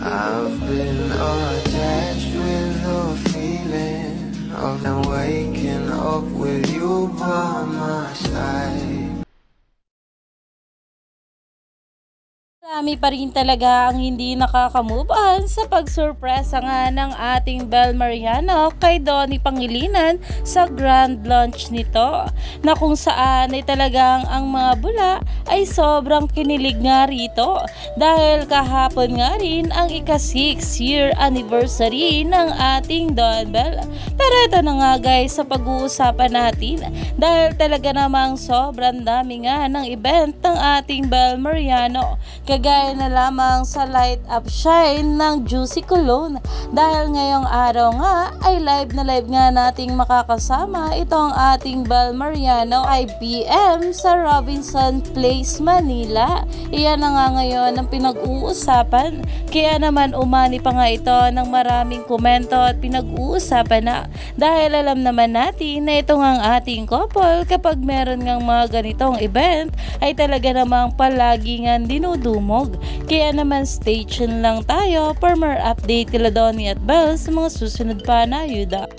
I've been attached with the feeling of waking up with you by my side. Marami pa rin talaga ang hindi nakaka-move on sa pagsurpresa nga ng ating Bel Mariano kay Donnie Pangilinan sa grand launch nito, na kung saan ay talagang ang mga bula ay sobrang kinilig nga rito dahil kahapon nga rin ang ika-6 year anniversary ng ating Don Bel. Pero ito na nga guys sa pag-uusapan natin, dahil talaga namang sobrang dami nga ng event ng ating Bel Mariano, kagaya na lamang sa Light Up Shine ng Juicy Cologne, dahil ngayong araw nga ay live na live nga nating makakasama itong ating Bel Mariano ay PM sa Robinson Place, Manila. Iyan na nga ngayon ang pinag-uusapan, kaya naman umani pa nga ito ng maraming komento at pinag-uusapan na, dahil alam naman natin na ito nga ang ating couple kapag meron ngang mga ganitong event ay talaga namang palagi nga dinudumog. Kaya naman stay tuned lang tayo for more update kila Donnie at Bel sa mga susunod pa na ayuda.